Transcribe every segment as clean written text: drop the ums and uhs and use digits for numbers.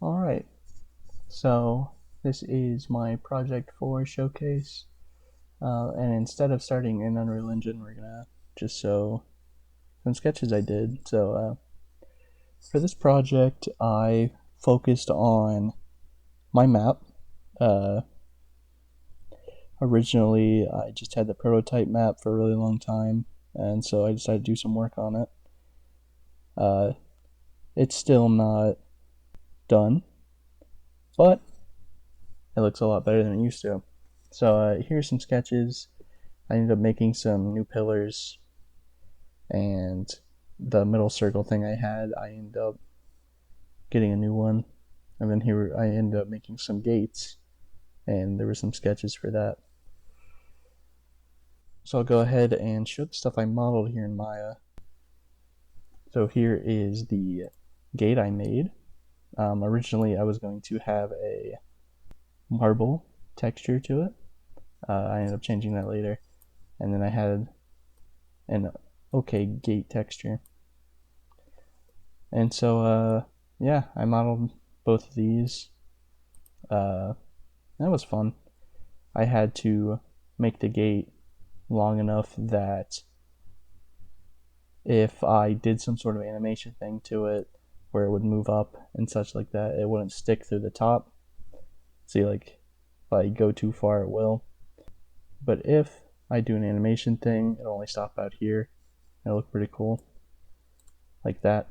Alright, so this is my Project 4 showcase, and instead of starting in Unreal Engine, we're gonna just show some sketches I did. So for this project, I focused on my map. Originally, I just had the prototype map for a really long time, and so I decided to do some work on it. It's still not done, but it looks a lot better than it used to. So here's some sketches. I ended up making some new pillars, and the middle circle thing I had, I ended up getting a new one. And then here I ended up making some gates, and there were some sketches for that. So I'll go ahead and show the stuff I modeled here in Maya. So here is the gate I made. Originally I was going to have a marble texture to it. I ended up changing that later. And then I had an okay gate texture. And so yeah, I modeled both of these. That was fun. I had to make the gate long enough that if I did some sort of animation thing to it where it would move up and such like that, it wouldn't stick through the top. See, like if I go too far, it will. But if I do an animation thing, it'll only stop out here. It'll look pretty cool, like that.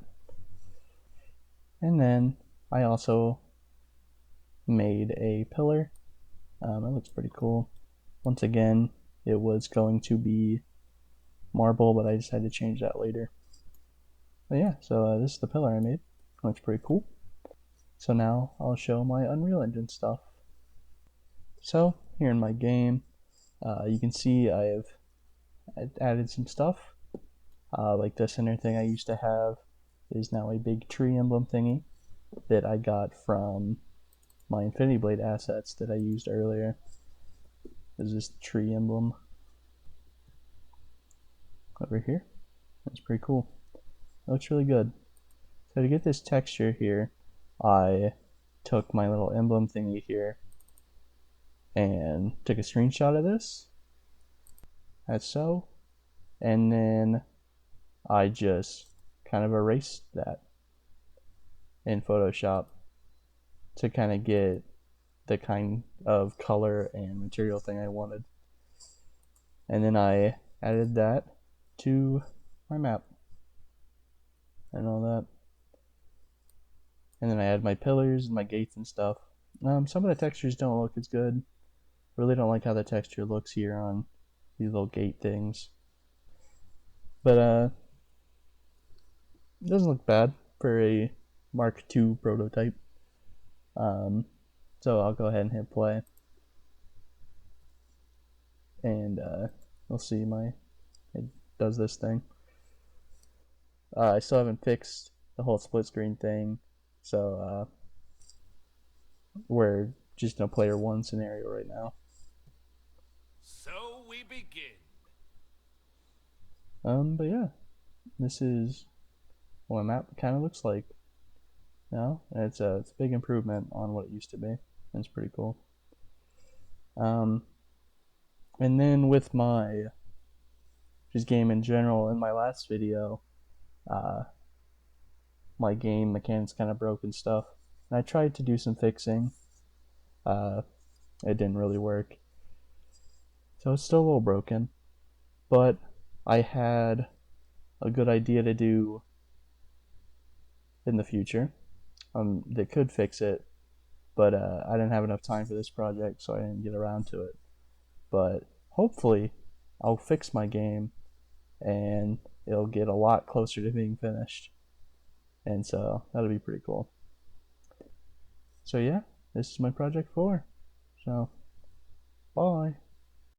And then I also made a pillar. It looks pretty cool. Once again, it was going to be marble, but I decided to change that later. But yeah, so this is the pillar I made. Looks pretty cool. So now I'll show my Unreal Engine stuff. So here in my game, you can see I have added some stuff. Like the center thing I used to have is now a big tree emblem thingy that I got from my Infinity Blade assets that I used earlier. There's this tree emblem over here. That's pretty cool. It looks really good. So to get this texture here, I took my little emblem thingy here and took a screenshot of this, as so, and then I just kind of erased that in Photoshop to kind of get the kind of color and material thing I wanted. And then I added that to my map and all that. And then I add my pillars and my gates and stuff. Some of the textures don't look as good. Really don't like how the texture looks here on these little gate things. But it doesn't look bad for a Mark II prototype. So I'll go ahead and hit play. And you'll see it does this thing. I still haven't fixed the whole split screen thing, so we're just in a player one scenario right now. So we begin. But yeah, this is what my map kind of looks like now. It's a big improvement on what it used to be. It's pretty cool. And then with my just game in general, in my last video, my game mechanics kind of broke and stuff. And I tried to do some fixing. It didn't really work. So it's still a little broken. But I had a good idea to do in the future that could fix it. But I didn't have enough time for this project, so I didn't get around to it. But hopefully I'll fix my game and it'll get a lot closer to being finished. And so that'll be pretty cool. So yeah, this is my project 4. So bye.